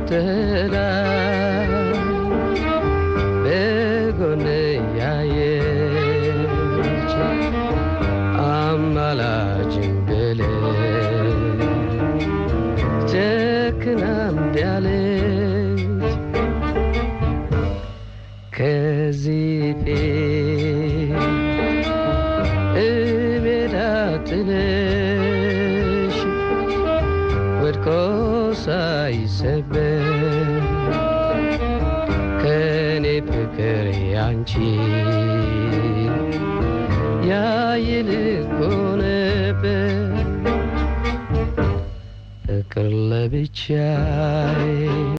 ተከተላ በጎኔ ያየች አማላጅን ብለች ጨክና እምቢ አለች ከዚህ ፊት እቤት ጥለሽ ወድቆ ሳይሰበር ከኔ ፍቅር ያንቺ ያይልቅ ነበር ፍቅር ለብቻዬ